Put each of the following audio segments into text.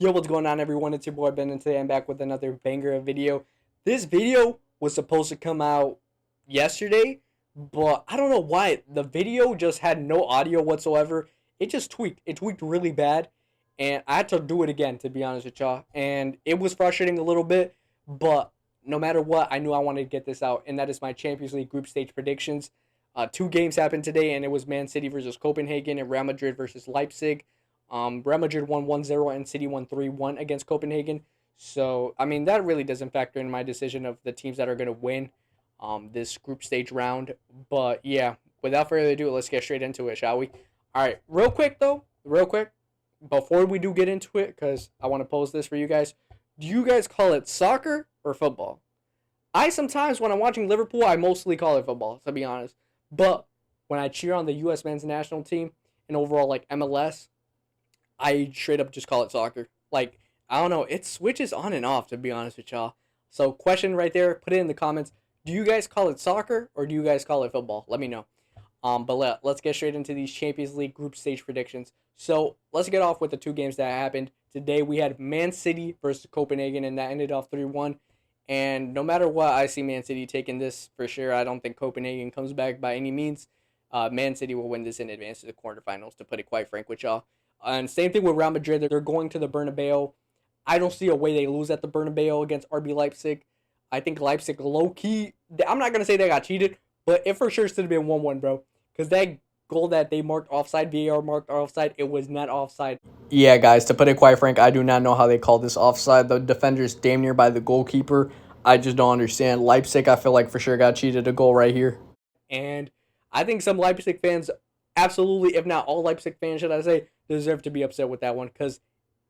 Yo, what's going on, everyone? It's your boy Ben, and today I'm back with another banger of video. This video was supposed to come out yesterday, but I don't know why. The video just had no audio whatsoever. It just tweaked. It tweaked really bad, and I had to do it again, to be honest with y'all. And it was frustrating a little bit, but no matter what, I knew I wanted to get this out, and that is my Champions League group stage predictions. Two games happened today, and it was Man City versus Copenhagen and Real Madrid versus Leipzig. Real Madrid won 1-0 and City won 3-1 against Copenhagen. So, I mean, that really doesn't factor in my decision of the teams that are going to win this group stage round. But, yeah, without further ado, let's get straight into it, shall we? All right, real quick, though, before we do get into it, because I want to pose this for you guys. Do you guys call it soccer or football? I sometimes, when I'm watching Liverpool, I mostly call it football, to be honest. But when I cheer on the U.S. men's national team and overall, like, MLS, I straight up just call it soccer. Like, I don't know, it switches on and off, to be honest with y'all. So, question right there, put it in the comments. Do you guys call it soccer or do you guys call it football? Let me know. Let's get straight into these Champions League group stage predictions. So, let's get off with the two games that happened. Today, we had Man City versus Copenhagen, and that ended off 3-1. And no matter what, I see Man City taking this for sure. I don't think Copenhagen comes back by any means. Man City will win this and advance to the quarterfinals, to put it quite frank with y'all. And same thing with Real Madrid. They're going to the Bernabeu. I don't see a way they lose at the Bernabeu against RB Leipzig. I think Leipzig low-key, I'm not going to say they got cheated, but it for sure should have been 1-1, bro. Because that goal that they marked offside, VAR marked offside, it was not offside. Yeah, guys, to put it quite frank, I do not know how they call this offside. The defender's damn near by the goalkeeper. I just don't understand. Leipzig, I feel like for sure got cheated a goal right here. And I think some Leipzig fans, absolutely, if not all Leipzig fans, should I say, deserve to be upset with that one because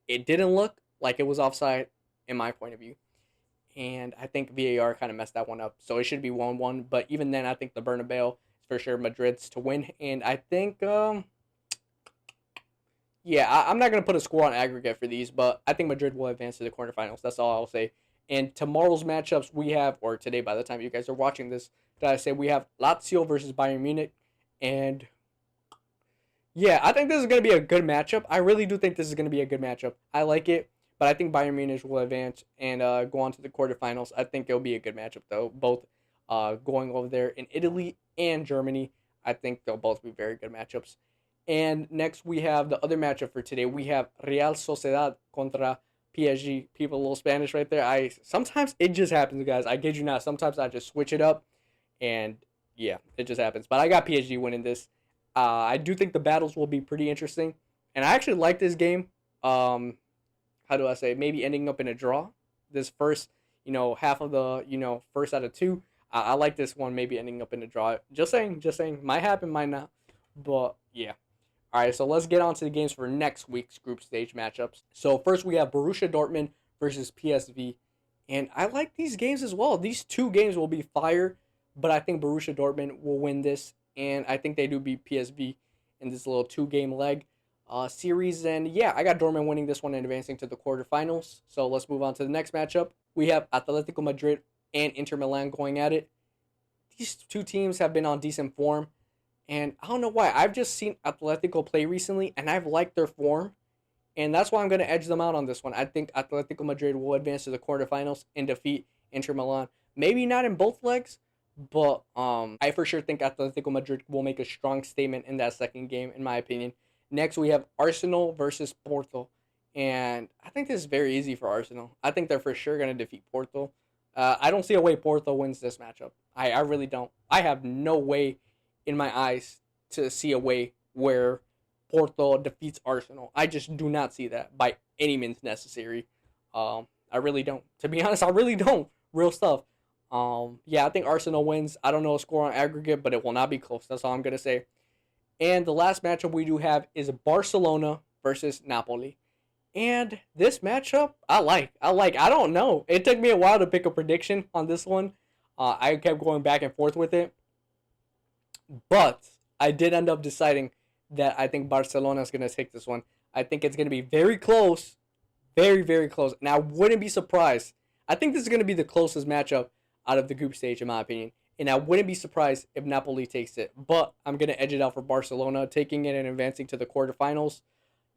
it didn't look like it was offside in my point of view. And I think VAR kind of messed that one up. So it should be 1-1. But even then, I think the Bernabeu is for sure Madrid's to win. And I think, I'm not going to put a score on aggregate for these, but I think Madrid will advance to the quarterfinals. That's all I'll say. And tomorrow's matchups we have, or today by the time you guys are watching this, that I say we have Lazio versus Bayern Munich. And yeah, I think this is going to be a good matchup. I really do think this is going to be a good matchup. I like it, but I think Bayern Munich will advance and go on to the quarterfinals. I think it'll be a good matchup, though. Both going over there in Italy and Germany. I think they'll both be very good matchups. And next we have the other matchup for today. We have Real Sociedad contra PSG. People, a little Spanish right there. Sometimes it just happens, guys. I kid you not. Sometimes I just switch it up, and yeah, it just happens. But I got PSG winning this. I do think the battles will be pretty interesting, and I actually like this game. How do I say? Maybe ending up in a draw. This first, half of the, first out of two. I like this one. Maybe ending up in a draw. Just saying. Might happen, might not. But yeah. All right. So let's get on to the games for next week's group stage matchups. So first we have Borussia Dortmund versus PSV, and I like these games as well. These two games will be fire, but I think Borussia Dortmund will win this. And I think they do beat PSV in this little two-game leg series. And yeah, I got Dortmund winning this one and advancing to the quarterfinals. So let's move on to the next matchup. We have Atletico Madrid and Inter Milan going at it. These two teams have been on decent form. And I don't know why. I've just seen Atletico play recently, and I've liked their form. And that's why I'm going to edge them out on this one. I think Atletico Madrid will advance to the quarterfinals and defeat Inter Milan. Maybe not in both legs, but I for sure think Atletico Madrid will make a strong statement in that second game, in my opinion. Next, we have Arsenal versus Porto. And I think this is very easy for Arsenal. I think they're for sure going to defeat Porto. I don't see a way Porto wins this matchup. I really don't. I have no way in my eyes to see a way where Porto defeats Arsenal. I just do not see that by any means necessary. I really don't. To be honest, I really don't. Real stuff. I think Arsenal wins. I don't know a score on aggregate, but it will not be close. That's all I'm going to say. And the last matchup we do have is Barcelona versus Napoli. And this matchup, I like. I don't know. It took me a while to pick a prediction on this one. I kept going back and forth with it. But I did end up deciding that I think Barcelona is going to take this one. I think it's going to be very close. Very, very close. And I wouldn't be surprised. I think this is going to be the closest matchup out of the group stage, in my opinion. And I wouldn't be surprised if Napoli takes it. But I'm going to edge it out for Barcelona, taking it and advancing to the quarterfinals.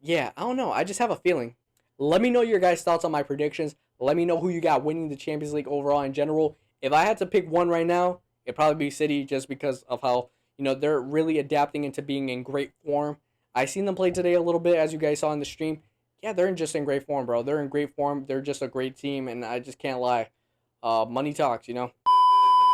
Yeah, I don't know. I just have a feeling. Let me know your guys' thoughts on my predictions. Let me know who you got winning the Champions League overall in general. If I had to pick one right now, it'd probably be City just because of how, they're really adapting into being in great form. I seen them play today a little bit, as you guys saw in the stream. Yeah, they're just in great form, bro. They're in great form. They're just a great team, and I just can't lie. Money talks.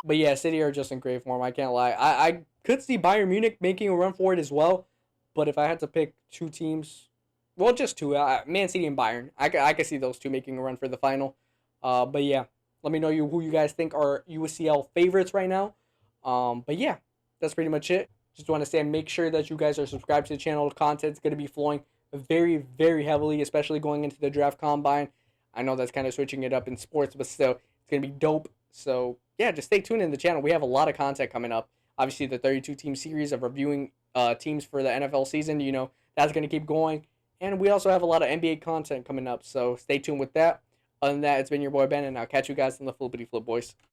But yeah, City are just in great form. I can't lie. I could see Bayern Munich making a run for it as well. But if I had to pick two teams, well, just two, Man City and Bayern. I could see those two making a run for the final. But yeah, let me know who you guys think are UCL favorites right now. But yeah, that's pretty much it. Just want to say, make sure that you guys are subscribed to the channel. The content's going to be flowing very, very heavily, especially going into the draft combine. I know that's kind of switching it up in sports, but still, it's going to be dope. So yeah, just stay tuned in the channel. We have a lot of content coming up. Obviously, the 32 team series of reviewing teams for the NFL season, that's going to keep going. And we also have a lot of NBA content coming up. So stay tuned with that. Other than that, it's been your boy Ben, and I'll catch you guys in the flippity flip, boys.